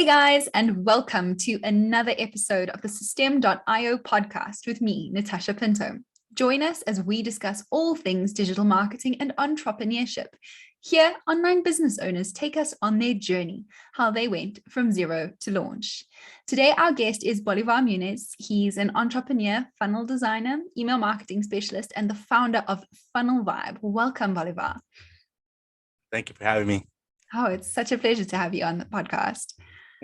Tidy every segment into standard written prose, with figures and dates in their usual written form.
Hey guys, and welcome to another episode of the Systeme.io podcast with me, Natasha Pinto. Join us as we discuss all things digital marketing and entrepreneurship. Here, online business owners take us on their journey, how they went from zero to launch. Today, our guest is Bolivar Muniz. He's an entrepreneur, funnel designer, email marketing specialist, and the founder of Funnel Vibe. Welcome, Bolivar. Thank you for having me. Oh, it's such a pleasure to have you on the podcast.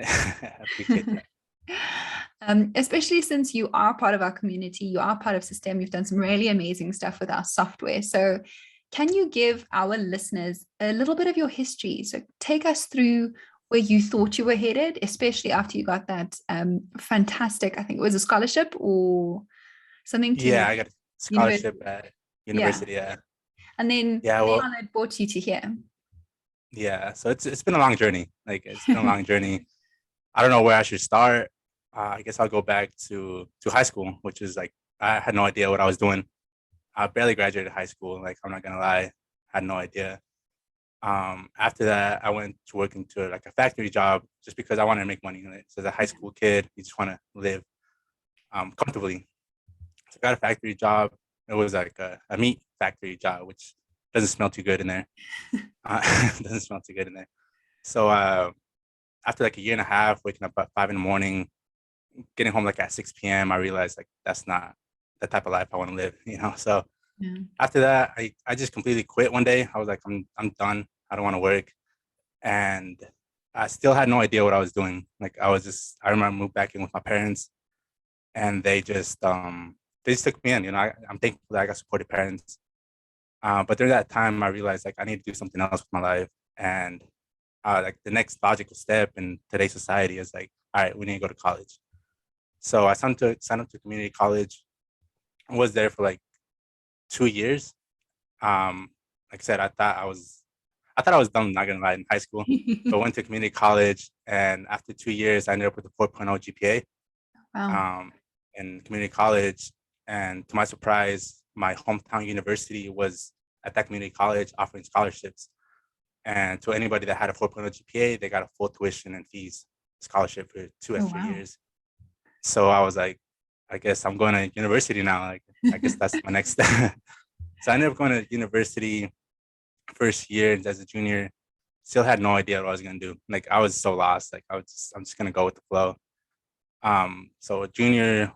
I appreciate that. Especially since you are part of our community, you are part of Systeme, you've done some really amazing stuff with our software. So can you give our listeners a little bit of your history? So take us through where you thought you were headed, especially after you got that fantastic, I think it was a scholarship or something to I got a scholarship at university. Yeah. And then how that brought you to here. Yeah, so it's been a long journey. It's been a long journey. I don't know where I should start. I guess I'll go back to high school, which is I had no idea what I was doing. I barely graduated high school. I'm not gonna lie, had no idea. After that, I went to work into a factory job just because I wanted to make money. So as a high school kid, you just want to live comfortably. So I got a factory job. It was a meat factory job, which doesn't smell too good in there. Doesn't smell too good in there. So after a year and a half, waking up at 5 a.m, getting home at 6 p.m, I realized that's not the type of life I want to live, So after that, I just completely quit one day. I was like, I'm done. I don't want to work. And I still had no idea what I was doing. I remember I moved back in with my parents, and they just took me in. I'm thankful that I got supportive parents. But during that time, I realized I need to do something else with my life. And the next logical step in today's society is all right, we need to go to college. So I signed up to community college. I was there for 2 years. Like I said, I thought I was dumb, not gonna lie, in high school. But went to community college, and after 2 years, I ended up with a 4.0 GPA. Wow. In community college. And to my surprise, my hometown university was at that community college offering scholarships. And to anybody that had a 4.0 GPA, they got a full tuition and fees scholarship for 2 extra years. So I was like, I guess I'm going to university now. I guess that's my next step. So I ended up going to university first year as a junior. Still had no idea what I was going to do. I was so lost. I'm just going to go with the flow. So a junior,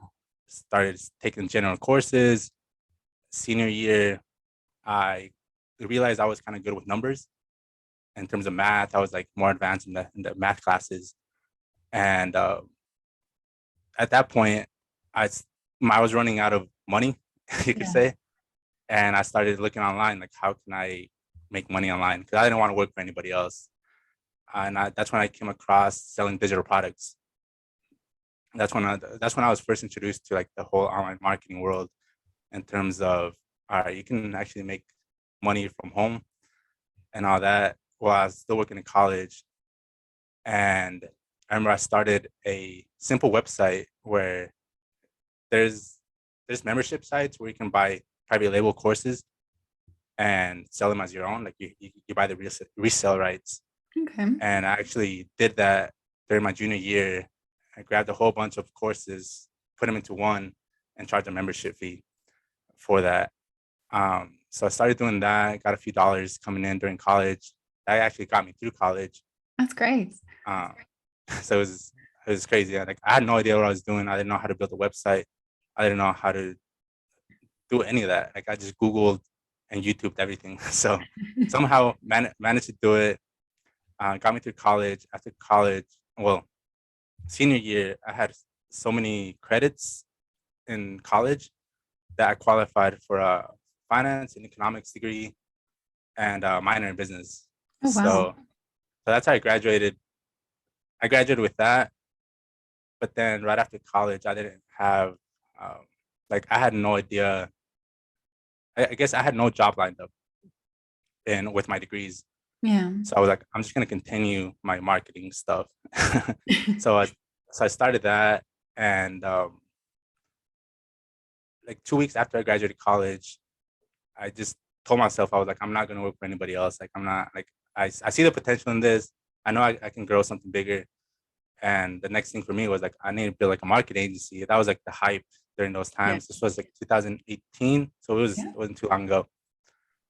started taking general courses. Senior year, I realized I was kind of good with numbers. In terms of math, I was more advanced in the math classes. And at that point, I was running out of money, you could say. And I started looking online, how can I make money online? Because I didn't want to work for anybody else. And that's when I came across selling digital products. That's when I was first introduced to the whole online marketing world, in terms of, all right, you can actually make money from home and all that, while I was still working in college. And I remember I started a simple website where there's membership sites where you can buy private label courses and sell them as your own. You buy the resale rights. Okay. And I actually did that during my junior year. I grabbed a whole bunch of courses, put them into one, and charged a membership fee for that. So I started doing that. Got a few dollars coming in during college. That actually got me through college. That's great. So it was crazy. I had no idea what I was doing. I didn't know how to build a website. I didn't know how to do any of that. I just Googled and YouTubed everything. So somehow managed to do it. Got me through college. After college, senior year, I had so many credits in college that I qualified for a finance and economics degree and a minor in business. Oh, wow. So that's how I graduated. I graduated with that. But then right after college, I didn't have, I had no idea. I guess I had no job lined up with my degrees. Yeah. So I was like, I'm just going to continue my marketing stuff. So I started that. And 2 weeks after I graduated college, I just told myself, I was like, I'm not going to work for anybody else. I'm not I see the potential in this. I know I can grow something bigger. And the next thing for me was like, I need to build like a marketing agency. That was like the hype during those times. This was like 2018. So it wasn't too long ago.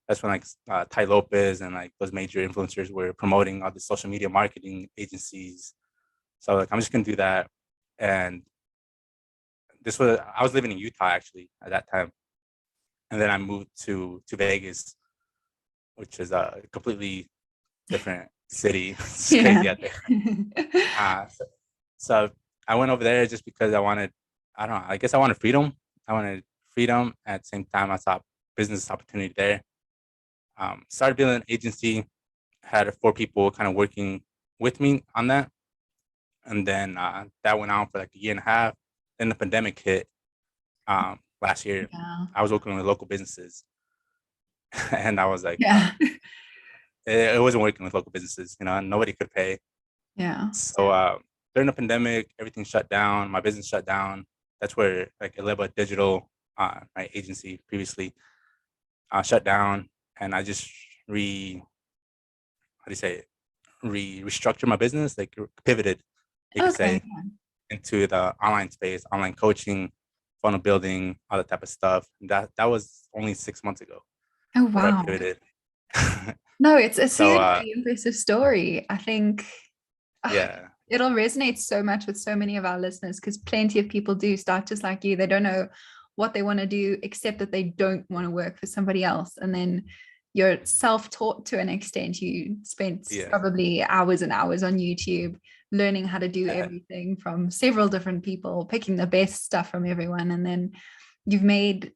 That's when like Ty Lopez and like those major influencers were promoting all the social media marketing agencies. So like, I'm just gonna do that. And I was living in Utah actually at that time. And then I moved to Vegas, which is a completely different city. It's crazy out there. So I went over there just because I don't know, I guess I wanted freedom. I wanted freedom. At the same time, I saw business opportunity there. Started building an agency, had 4 people kind of working with me on that. And then that went on for like a year and a half. Then the pandemic hit last year. Yeah. I was working with local businesses. And I was like, Yeah. it wasn't working with local businesses, nobody could pay. Yeah. So during the pandemic, everything shut down. My business shut down. That's where like Eleba Digital, my agency previously, shut down, and I just restructured my business, like pivoted, you could Okay. say, into the online space, online coaching, funnel building, all that type of stuff. That was only 6 months ago Oh, where I wow. pivoted. No, it's a So really impressive story. I think yeah, it'll resonate so much with so many of our listeners because plenty of people do start just like you. They don't know what they want to do, except that they don't want to work for somebody else. And then you're self-taught to an extent. You spent yeah, probably hours and hours on YouTube learning how to do yeah, everything from several different people, picking the best stuff from everyone. And then you've made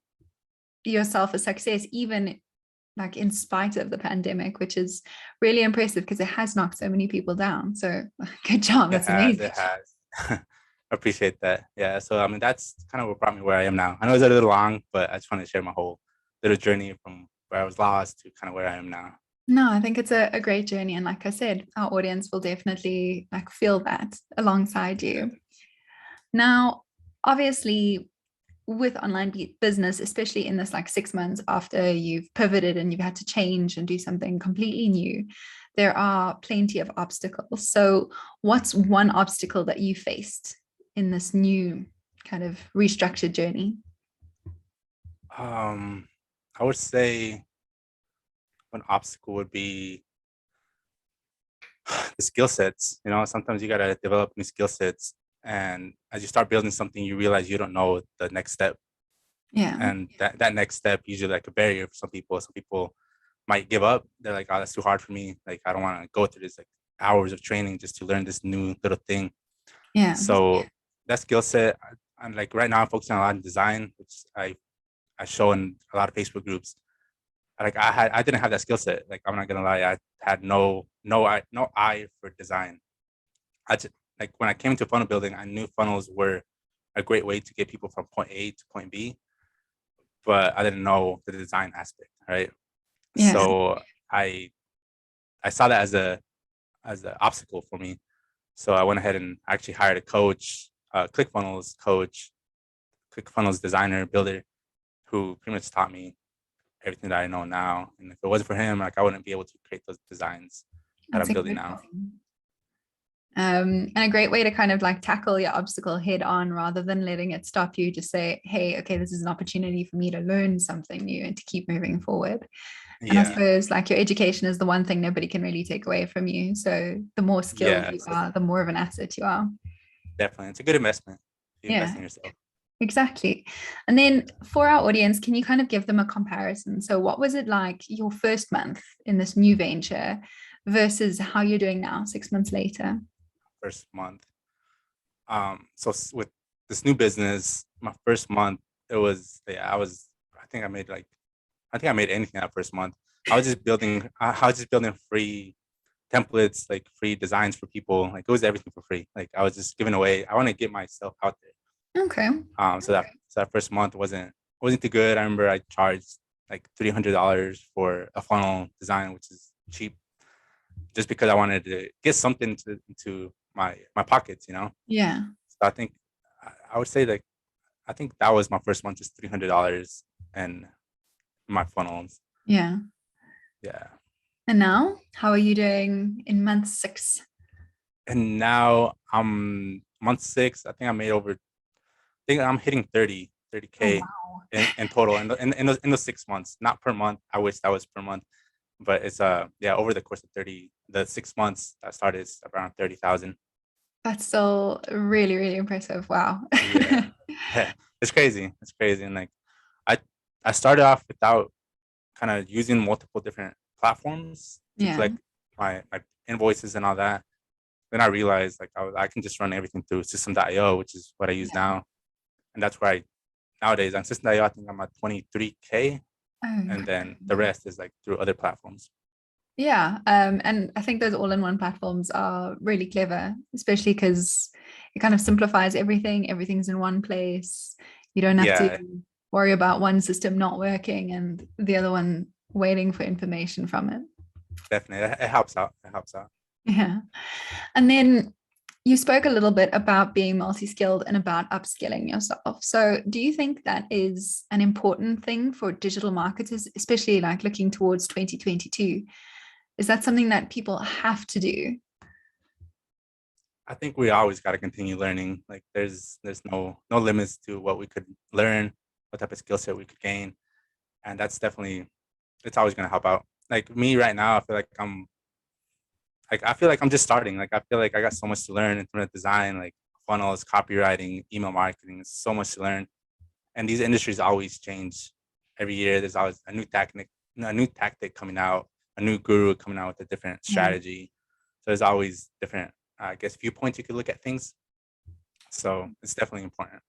yourself a success, even like in spite of the pandemic, which is really impressive because it has knocked so many people down. So good job. That's amazing. it has. Appreciate that. Yeah. So I mean, that's kind of what brought me where I am now. I know it's a little long, but I just want to share my whole little journey from where I was lost to kind of where I am now. No, I think it's a great journey. And like I said, our audience will definitely like feel that alongside you. Now, obviously, with online business, especially in this like 6 months after you've pivoted and you've had to change and do something completely new, there are plenty of obstacles. So, what's one obstacle that you faced in this new kind of restructured journey? I would say one obstacle would be the skill sets. Sometimes you gotta develop new skill sets, and as you start building something, you realize you don't know the next step, Yeah. and that next step usually like a barrier for some people. Some people might give up. They're like, "Oh, that's too hard for me. Like, I don't want to go through this like hours of training just to learn this new little thing." Yeah. So that skill set, I'm like right now I'm focusing on a lot of design, which I show in a lot of Facebook groups. Like I didn't have that skill set. Like I'm not gonna lie, I had no eye for design. I just like when I came into funnel building, I knew funnels were a great way to get people from point A to point B, but I didn't know the design aspect, right? Yeah. So I I saw that as an obstacle for me. So I went ahead and actually hired a coach, ClickFunnels coach, ClickFunnels designer, builder, who pretty much taught me everything that I know now. And if it wasn't for him, like I wouldn't be able to create those designs that That's I'm building now. incredible. And a great way to kind of like tackle your obstacle head on rather than letting it stop you. Just say, hey, okay, this is an opportunity for me to learn something new and to keep moving forward. And I Yeah, suppose like your education is the one thing nobody can really take away from you. So the more skilled yeah, you are, the more of an asset you are. definitely. It's a good investment if you invest Yeah, in yourself. exactly. And then for our audience, can you kind of give them a comparison? So what was it like your first month in this new venture versus how you're doing now, 6 months later? First month. So with this new business, my first month, it was yeah, I think I made anything that first month. I was just building free templates, like free designs for people. Like it was everything for free. Like I was just giving away. I want to get myself out there. Okay. So that first month wasn't too good. I remember I charged like $300 for a funnel design, which is cheap, just because I wanted to get something into my pockets. Yeah. So I would say like I think that was my first month, just $300 and my funnels. Yeah. Yeah. And now, how are you doing in month 6? And now I'm month 6. I think I think I'm hitting Oh, 30K wow. in total in the 6 months, not per month. I wish that was per month, but it's yeah, over the course of the 6 months that started is around 30,000. That's still really, really impressive. Wow. Yeah. Yeah. It's crazy. It's crazy. And like I I started off without kind of using multiple different platforms to Yeah. collect my invoices and all that. Then I realized like I can just run everything through Systeme.io, which is what I use Yeah. now. And that's where I nowadays on Systeme.io, I think I'm at 23K. Oh, And then the incredible. rest is like through other platforms. Yeah. And I think those all-in-one platforms are really clever, especially because it kind of simplifies everything. Everything's in one place. You don't have to Yeah, worry about one system not working and the other one waiting for information from it. definitely. It helps out. It helps out. Yeah. And then you spoke a little bit about being multi-skilled and about upskilling yourself. So do you think that is an important thing for digital marketers, especially like looking towards 2022? Is that something that people have to do? I think we always got to continue learning. Like there's no limits to what we could learn, what type of skill set we could gain, and that's definitely it's always going to help out. Like me right now, I feel like I'm just starting. Like I feel like I got so much to learn in terms of design, like funnels, copywriting, email marketing. So much to learn, and these industries always change every year. There's always a new tactic coming out, a new guru coming out with a different Yeah. strategy. So there's always different, I guess, viewpoints you could look at things. So it's definitely important.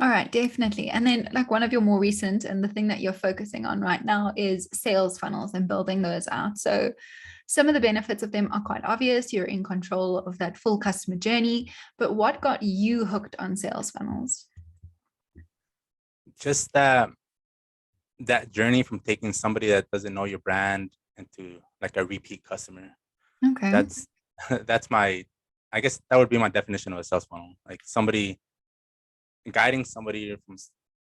All right, definitely. And then, like, one of your more recent and the thing that you're focusing on right now is sales funnels and building those out. So, some of the benefits of them are quite obvious. You're in control of that full customer journey. But what got you hooked on sales funnels? Just that journey from taking somebody that doesn't know your brand into like a repeat customer. Okay. That's that's my I guess that would be my definition of a sales funnel. Like somebody guiding somebody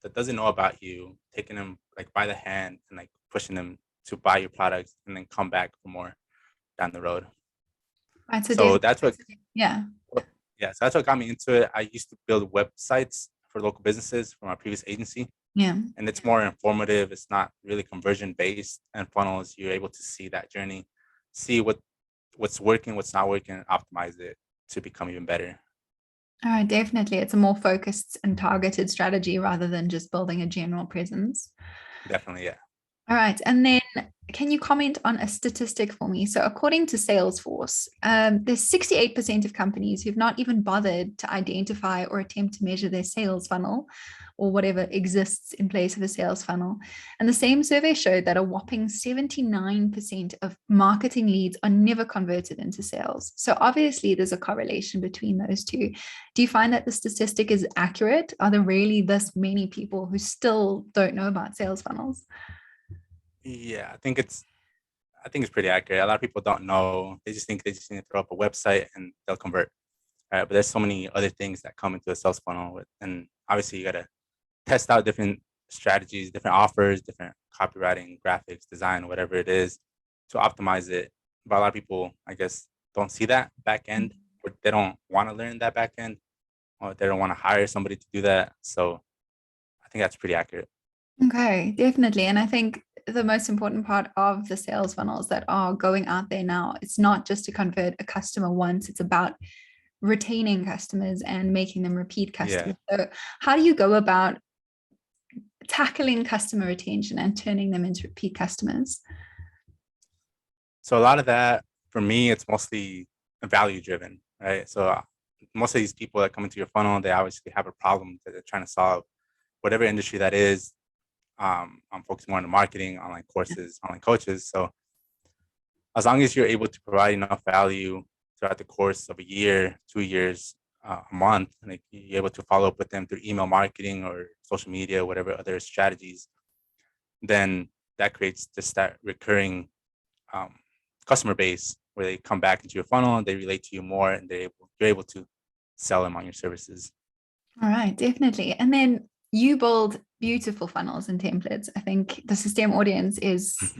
that doesn't know about you, taking them like by the hand and like pushing them to buy your products and then come back for more down the road. Right. So, So that's what yeah. yeah, so that's what got me into it. I used to build websites for local businesses from our previous agency, Yeah. and it's more informative. It's not really conversion based and funnels. You're able to see that journey, see what's working, what's not working, and optimize it to become even better. All right, definitely. It's a more focused and targeted strategy rather than just building a general presence. Definitely, yeah. All right. And then can you comment on a statistic for me? So, according to Salesforce, there's 68% of companies who've not even bothered to identify or attempt to measure their sales funnel or whatever exists in place of a sales funnel. And the same survey showed that a whopping 79% of marketing leads are never converted into sales. So, obviously, there's a correlation between those two. Do you find that the statistic is accurate? Are there really this many people who still don't know about sales funnels? Yeah, I think it's pretty accurate. A lot of people don't know. They just think they just need to throw up a website and they'll convert. Right. But there's so many other things that come into a sales funnel and obviously you gotta test out different strategies, different offers, different copywriting, graphics, design, whatever it is to optimize it. But a lot of people, I guess, don't see that back end or they don't want to learn that back end or they don't want to hire somebody to do that. So I think that's pretty accurate. Okay, definitely. And I think the most important part of the sales funnels that are going out there now, it's not just to convert a customer once, it's about retaining customers and making them repeat Yeah. customers. So, how do you go about tackling customer retention and turning them into repeat customers? So a lot of that for me, it's mostly value driven, right? So most of these people that come into your funnel, they obviously have a problem that they're trying to solve, whatever industry that is. I'm focusing more on the marketing, online courses, online coaches. So as long as you're able to provide enough value throughout the course of a year, 2 years, a month, like you're able to follow up with them through email marketing or social media, whatever other strategies, then that creates just that recurring um, customer base where they come back into your funnel, they relate to you more, and you're able to sell them on your services. All right, definitely. And then You build beautiful funnels and templates. I think the Systeme audience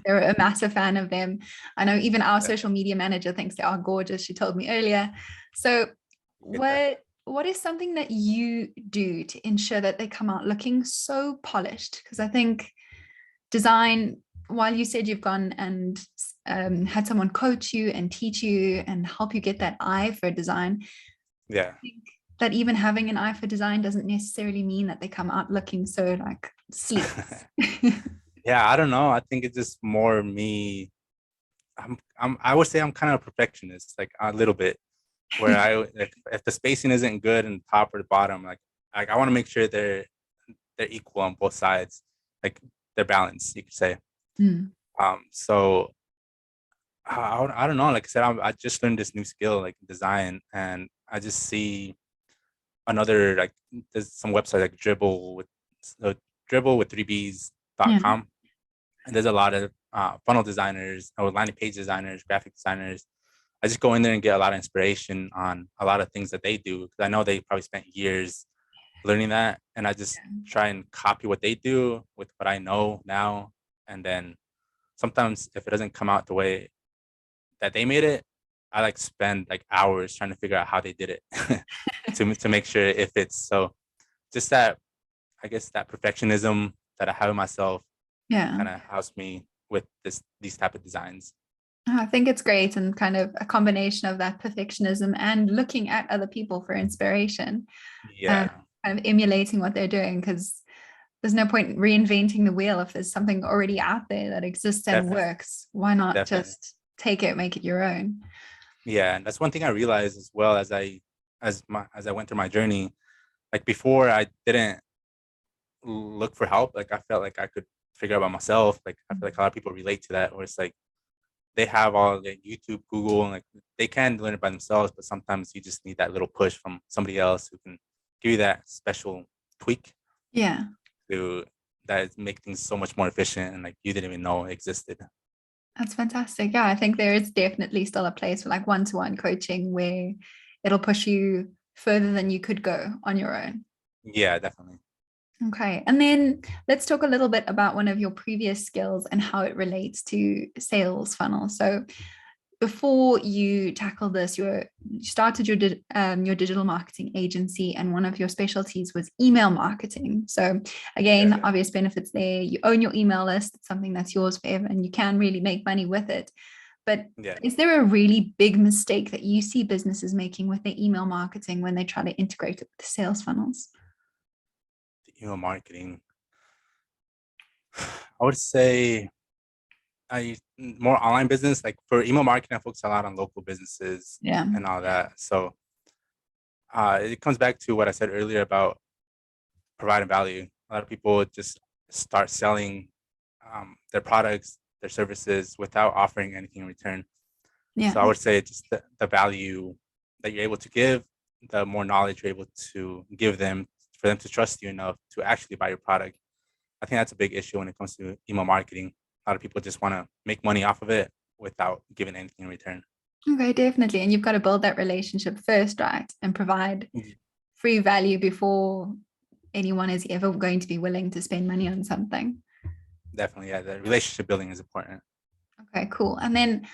they're a massive fan of them. I know even our social media manager thinks they are gorgeous. She told me earlier. So what is something that you do to ensure that they come out looking so polished? Because I think design, while you said you've gone and had someone coach you and teach you and help you get that eye for design, Yeah. I think that even having an eye for design doesn't necessarily mean that they come out looking so like sleek. Yeah, I don't know. I think it's just more me. I would say I'm kind of a perfectionist, like a little bit, where like, if the spacing isn't good in the top or the bottom, like I want to make sure they're equal on both sides, like they're balanced, you could say. Mm. So I don't know. Like I said, I just learned this new skill, like design, and I just see another, like there's some website like Dribble with 3bs.com, and there's a lot of funnel designers or landing page designers, graphic designers. I just go in there and get a lot of inspiration on a lot of things that they do, because I know they probably spent years learning that, and I just try and copy what they do with what I know now. And then sometimes if it doesn't come out the way that they made it, I like spend like hours trying to figure out how they did it to make sure it fits. So just that, I guess that perfectionism that I have in myself kind of helps me with these type of designs. I think it's great, and kind of a combination of that perfectionism and looking at other people for inspiration. Yeah. Kind of emulating what they're doing, because there's no point reinventing the wheel if there's something already out there that exists and works. Why not just take it, make it your own? Yeah, and that's one thing I realized as well as I went through my journey. Like before, I didn't look for help. Like I felt like I could figure out by myself. Like I feel like a lot of people relate to that, where it's like they have all like YouTube, Google, and like they can learn it by themselves, but sometimes you just need that little push from somebody else who can give you that special tweak. Yeah. To that make things so much more efficient, and like you didn't even know existed. That's fantastic. Yeah, I think there is definitely still a place for like one-to-one coaching where it'll push you further than you could go on your own. Yeah, definitely. Okay. And then let's talk a little bit about one of your previous skills and how it relates to sales funnel. So before you tackle this, you started your digital marketing agency, and one of your specialties was email marketing. So again, obvious benefits there. You own your email list. It's something that's yours forever, and you can really make money with it. But is there a really big mistake that you see businesses making with their email marketing when they try to integrate it with sales funnels? Email marketing, I would say more online business. Like for email marketing, I focus a lot on local businesses and all that. So it comes back to what I said earlier about providing value. A lot of people just start selling their products, their services without offering anything in return. So I would say just the value that you're able to give, the more knowledge you're able to give them for them to trust you enough to actually buy your product. I think that's a big issue when it comes to email marketing. A lot of people just want to make money off of it without giving anything in return. Okay, definitely. And you've got to build that relationship first, right? And provide free value before anyone is ever going to be willing to spend money on something. Definitely, yeah. The relationship building is important. Okay, cool. And then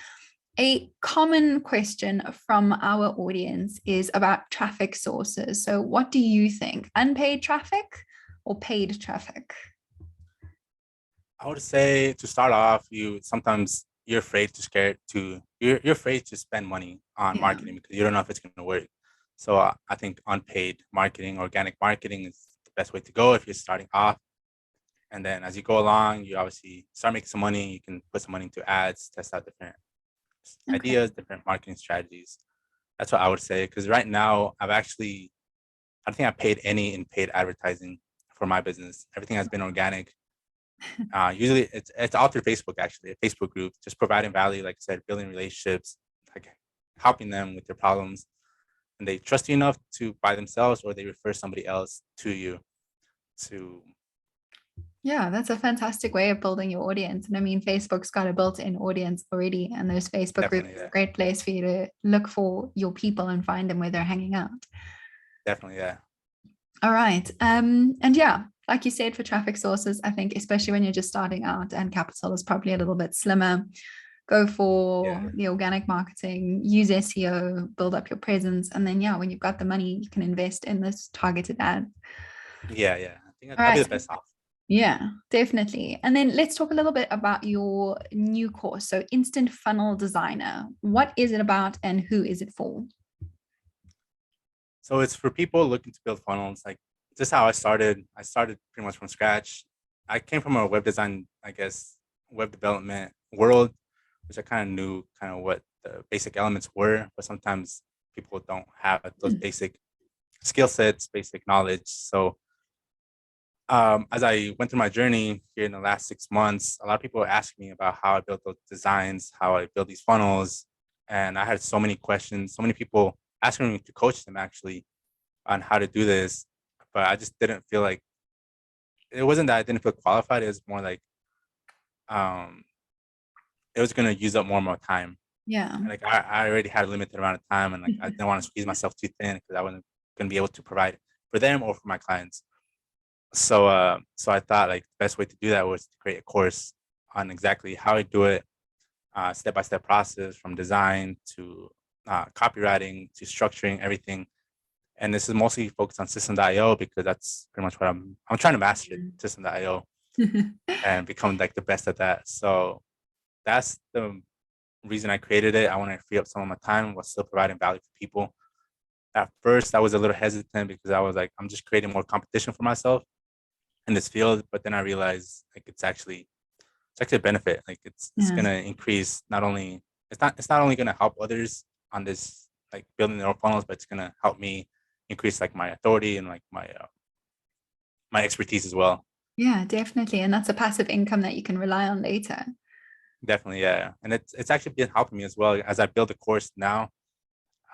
a common question from our audience is about traffic sources. So what do you think? Unpaid traffic or paid traffic? I would say to start off, sometimes you're afraid you're afraid to spend money on marketing because you don't know if it's going to work. So I think unpaid marketing, organic marketing is the best way to go if you're starting off. And then as you go along, you obviously start making some money. You can put some money into ads, test out different ideas, different marketing strategies. That's what I would say. Because right now, I don't think I've paid any in paid advertising for my business. Everything has been organic. Usually it's all through Facebook, actually, a Facebook group, just providing value, like I said, building relationships, like helping them with their problems. And they trust you enough to buy themselves, or they refer somebody else to you Yeah, that's a fantastic way of building your audience. And I mean, Facebook's got a built-in audience already, and those Facebook groups are a great place for you to look for your people and find them where they're hanging out. Definitely, yeah. All right. And yeah, like you said, for traffic sources, I think especially when you're just starting out and capital is probably a little bit slimmer, go Yeah, for the organic marketing, use SEO, build up your presence, and then yeah, when you've got the money, you can invest in this targeted ad. yeah. I think All that'd be right. the best option. Yeah, definitely. And then let's talk a little bit about your new course. So, Instant Funnel Designer. What is it about and who is it for? So it's for people looking to build funnels. Like just how I started. I started pretty much from scratch. I came from a web design, I guess, web development world, which I kind of knew kind of what the basic elements were, but sometimes people don't have those Mm. basic skill sets, basic knowledge. So as I went through my journey here in the last 6 months, a lot of people ask me about how I built those designs, how I build these funnels. And I had so many questions, so many people asking me to coach them actually on how to do this. But I just didn't feel like it wasn't that I didn't feel qualified. It was more like um, it was going to use up more and more time. Yeah. And like I already had a limited amount of time and like I didn't want to squeeze myself too thin because I wasn't going to be able to provide for them or for my clients. So I thought like the best way to do that was to create a course on exactly how I do it, step by step process from design to copywriting to structuring everything. And this is mostly focused on Systeme.io because that's pretty much what I'm trying to master it, Systeme.io, and become like the best at that. So that's the reason I created it. I want to free up some of my time while still providing value for people. At first, I was a little hesitant because I was like, I'm just creating more competition for myself in this field. But then I realized like it's actually a benefit. Like it's Yeah. gonna increase not only it's not only gonna help others on this like building their own funnels, but it's gonna help me increase like my authority and like my expertise as well. Yeah, definitely. And that's a passive income that you can rely on later. Definitely, yeah. And it's actually been helping me as well as I build a course now.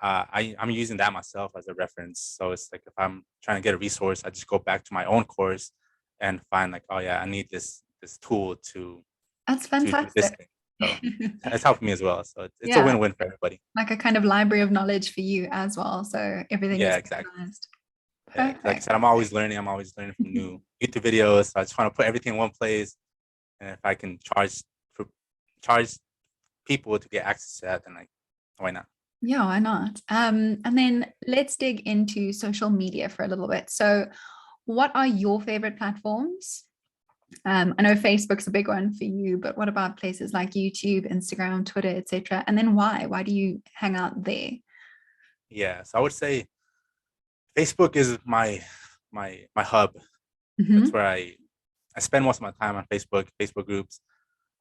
I'm using that myself as a reference. So it's like if I'm trying to get a resource, I just go back to my own course and find like, oh yeah, I need this tool That's to do this fantastic. thing. So it's helping me as well. So it's a Yeah, win-win for everybody. like a kind of library of knowledge for you as well. So everything Yeah, is exactly. organized. Yeah, 'cause like I Perfect. said, I'm always learning. I'm always learning from new YouTube videos. So I just want to put everything in one place. And if I can charge people to get access to that, then like why not? Yeah, why not? And then let's dig into social media for a little bit. So, what are your favorite platforms? I know Facebook's a big one for you, but what about places like YouTube, Instagram, Twitter, etc.? And then why? Why do you hang out there? Yeah. So I would say Facebook is my hub. That's Hmm. where I spend most of my time on Facebook groups,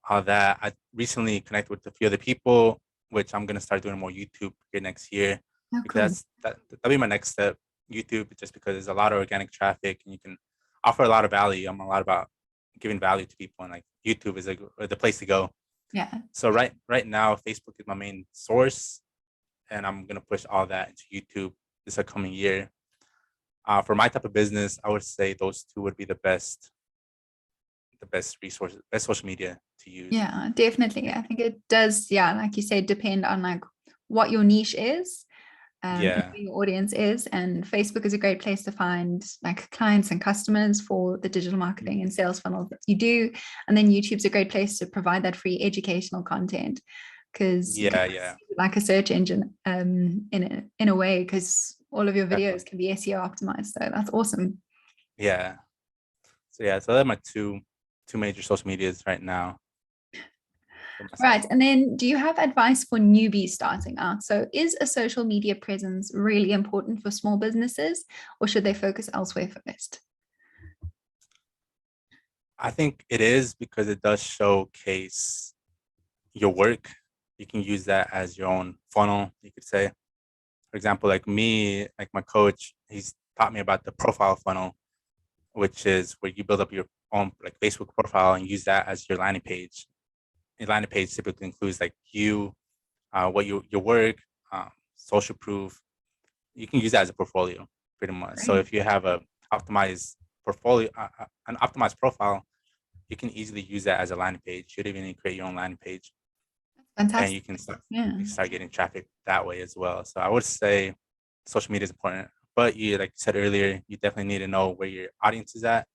all that. I recently connected with a few other people, which I'm gonna start doing more YouTube here next year Oh, cool. because that'll be my next step. YouTube, just because there's a lot of organic traffic and you can offer a lot of value. I'm a lot about giving value to people, and like YouTube is like the place to go. Yeah. So right now, Facebook is my main source, and I'm gonna push all that into YouTube this upcoming year. For my type of business, I would say those two would be the best resources, best social media to use. Yeah, definitely. I think it does, yeah, like you said, depend on like what your niche is, and Yeah, who your audience is. And Facebook is a great place to find like clients and customers for the digital marketing and sales funnels that you do. And then YouTube's a great place to provide that free educational content because you can yeah, see it like a search engine in a way, because all of your videos definitely. can be SEO optimized. So that's awesome. Yeah. So they're my two major social medias right now for myself. Right. And then do you have advice for newbies starting out? So is a social media presence really important for small businesses, or should they focus elsewhere first? I think it is because it does showcase your work. You can use that as your own funnel, you could say. For example, like me, like my coach, he's taught me about the profile funnel, which is where you build up your own like Facebook profile and use that as your landing page. Your landing page typically includes like you, what your work, social proof. You can use that as a portfolio, pretty much. So Great. if you have a optimized portfolio, an optimized profile, you can easily use that as a landing page. You don't even need to create your own landing page, and Fantastic. you can start Yeah. you start getting traffic that way as well. So I would say social media is important, but you like you said earlier, you definitely need to know where your audience is at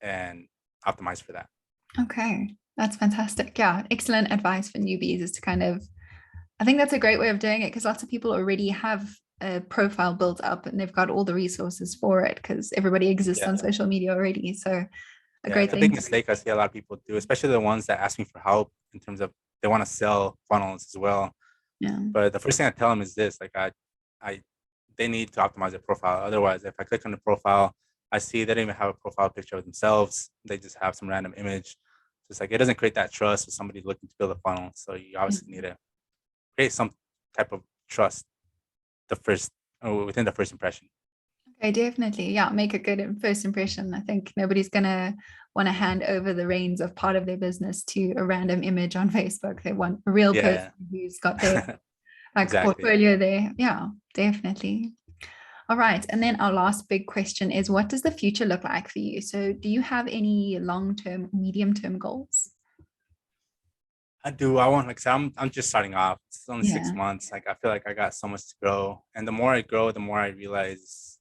and optimize for that. Okay, that's fantastic. Yeah, excellent advice for newbies is to kind of, I think that's a great way of doing it because lots of people already have a profile built up and they've got all the resources for it because everybody exists on social media already. So a Yeah, great it's a thing big to mistake I see a lot of people do, especially the ones that ask me for help in terms of they want to sell funnels as well. yeah. But the first thing I tell them is this: like they need to optimize their profile. Otherwise, if I click on the profile, I see they don't even have a profile picture of themselves. They just have some random image. So it's like it doesn't create that trust with somebody looking to build a funnel. So you obviously need to create some type of trust within the first impression. Okay, definitely. Yeah, make a good first impression. I think nobody's gonna want to hand over the reins of part of their business to a random image on Facebook. They want a real person who's got their like Exactly. portfolio there. Yeah, definitely. All right. And then our last big question is what does the future look like for you? So do you have any long-term, medium-term goals? I do. I want, like, I'm just starting off. It's only Yeah. 6 months. Like, I feel like I got so much to grow. And the more I grow, the more I realize,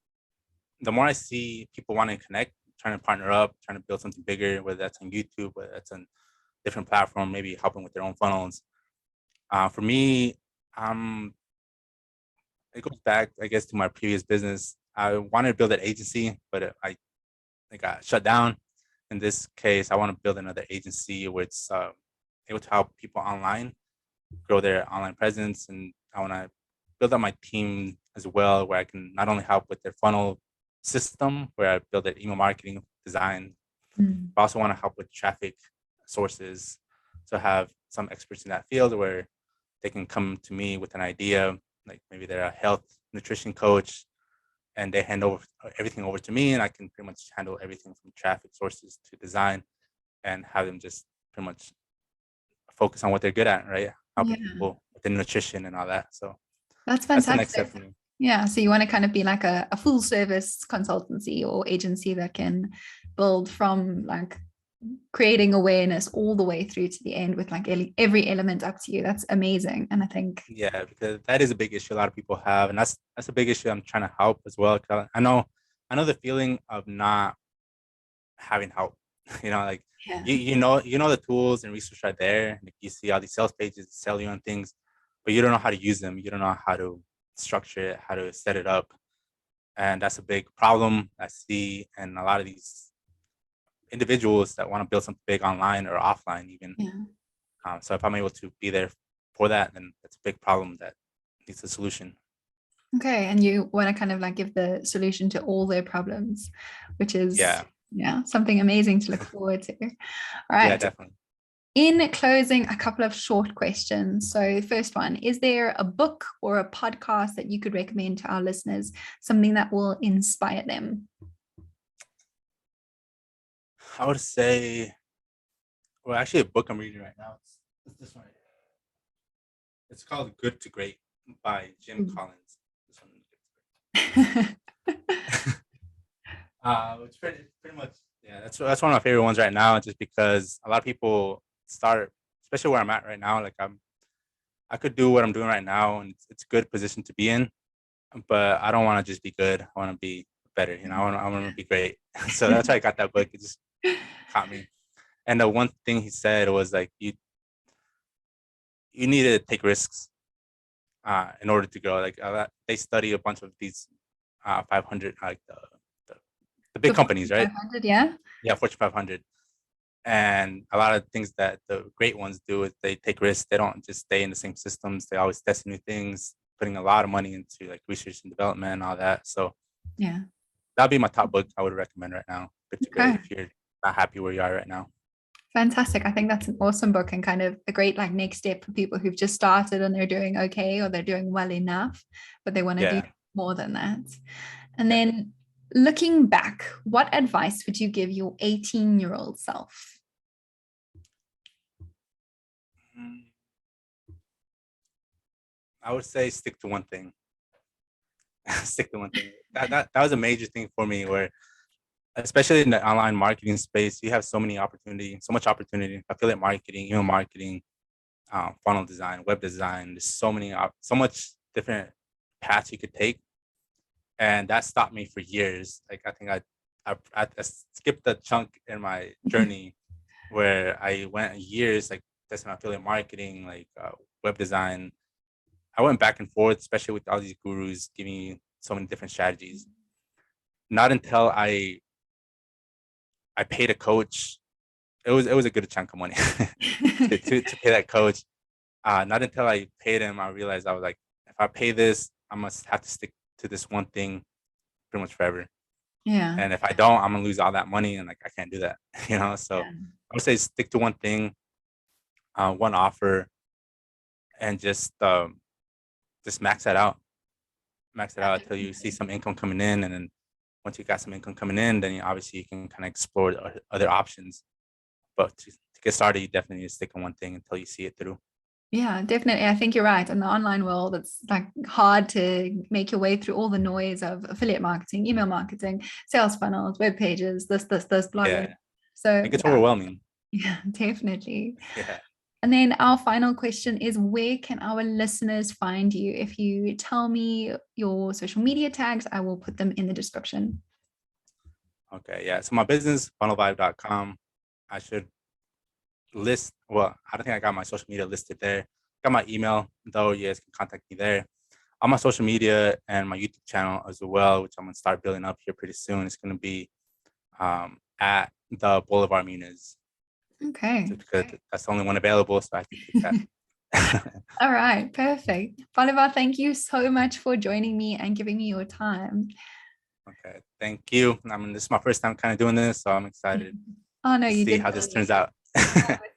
the more I see people wanting to connect, trying to partner up, trying to build something bigger, whether that's on YouTube, whether that's on different platform, maybe helping with their own funnels. For me, um, it goes back, I guess, to my previous business. I wanted to build an agency, but it got shut down. In this case, I want to build another agency where it's able to help people online grow their online presence, and I want to build up my team as well, where I can not only help with their funnel system, where I build their email marketing design, Mm. but also want to help with traffic sources. So have some experts in that field where they can come to me with an idea, like maybe they're a health nutrition coach, and they hand over everything over to me, and I can pretty much handle everything from traffic sources to design, and have them just pretty much focus on what they're good at, right? Helping Yeah, people with the nutrition and all that. So that's that's the next step fantastic. for me. Yeah, so you want to kind of be like a full service consultancy or agency that can build from like creating awareness all the way through to the end with like every element up to you. That's amazing. And I think, Yeah, because that is a big issue a lot of people have, and that's a big issue I'm trying to help as well. 'Cause I know the feeling of not having help. Like yeah, you know the tools and resources are there. Like you see all these sales pages sell you on things, but you don't know how to use them. You don't know how to structure it, how to set it up, and that's a big problem I see. And a lot of these individuals that want to build something big online or offline, even. yeah. So if I'm able to be there for that, then that's a big problem that needs a solution. Okay. And you want to kind of like give the solution to all their problems, which is, Yeah, yeah, something amazing to look forward to. All yeah, right. definitely. In closing, a couple of short questions. So, first one, is there a book or a podcast that you could recommend to our listeners, something that will inspire them? I would say, well, actually, a book I'm reading right now. It's this one. Right here. It's called Good to Great by Jim Collins. This one. It's pretty much, yeah. That's one of my favorite ones right now, just because a lot of people start, especially where I'm at right now. Like I could do what I'm doing right now, and it's a good position to be in. But I don't want to just be good. I want to be better. I want to be great. So that's why I got that book. It just caught me. And the one thing he said was like, you need to take risks in order to grow. Like they study a bunch of these 500, like the, the big The companies, Fortune right? 500, yeah. Yeah, Fortune 500. And a lot of things that the great ones do is they take risks. They don't just stay in the same systems. They always test new things, putting a lot of money into like research and development and all that. So Yeah. that'd be my top book I would recommend right now. Good to Great Okay. if you're not happy where you are right now. Fantastic. I think that's an awesome book and kind of a great like next step for people who've just started and they're doing okay or they're doing well enough, but they want to do Yeah. more than that. And Yeah. then looking back, what advice would you give your 18-year-old self? Mm, I would say stick to one thing. Stick to one thing. That was a major thing for me where especially in the online marketing space, you have so much opportunity, affiliate marketing, email marketing, funnel design, web design. There's so much different paths you could take, and that stopped me for years. Like I think I I skipped a chunk in my journey where I went years like testing affiliate marketing, like web design. I went back and forth, especially with all these gurus giving me so many different strategies. Not until I paid a coach. It was a good chunk of money to pay that coach. Not until I paid him, I realized I was like, if I pay this, I must have to stick to this one thing pretty much forever. Yeah. And if I don't, I'm gonna lose all that money, and like I can't do that, you know. So Yeah. I would say stick to one thing, one offer, and just max it out until you see some income coming in, and then once you got some income coming in, then obviously you can kind of explore other options. But to get started, you definitely need to stick on one thing until you see it through. Yeah, definitely. I think you're right. In the online world, it's like hard to make your way through all the noise of affiliate marketing, email marketing, sales funnels, web pages, this, blogging. Yeah, So it gets yeah, overwhelming. yeah, definitely. Yeah. And then our final question is, where can our listeners find you? If you tell me your social media tags, I will put them in the description. Okay. Yeah. So my business, funnelvibe.com. I should list. Well, I don't think I got my social media listed there. Got my email though. You guys can contact me there. On my social media and my YouTube channel as well, which I'm gonna start building up here pretty soon. It's gonna be at the Bolivar Muniz. Okay. Because that's the only one available, so I have to keep that. All right, perfect. Bolivar, thank you so much for joining me and giving me your time. Okay, thank you. I mean, this is my first time kind of doing this, so I'm excited Oh, no, to you see did how this brilliant. turns out.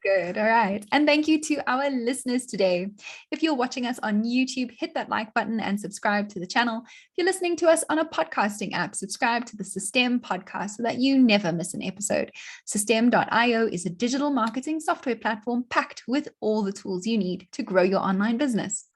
Good. All right. And thank you to our listeners today. If you're watching us on YouTube, hit that like button and subscribe to the channel. If you're listening to us on a podcasting app, subscribe to the Systeme podcast so that you never miss an episode. Systeme.io is a digital marketing software platform packed with all the tools you need to grow your online business.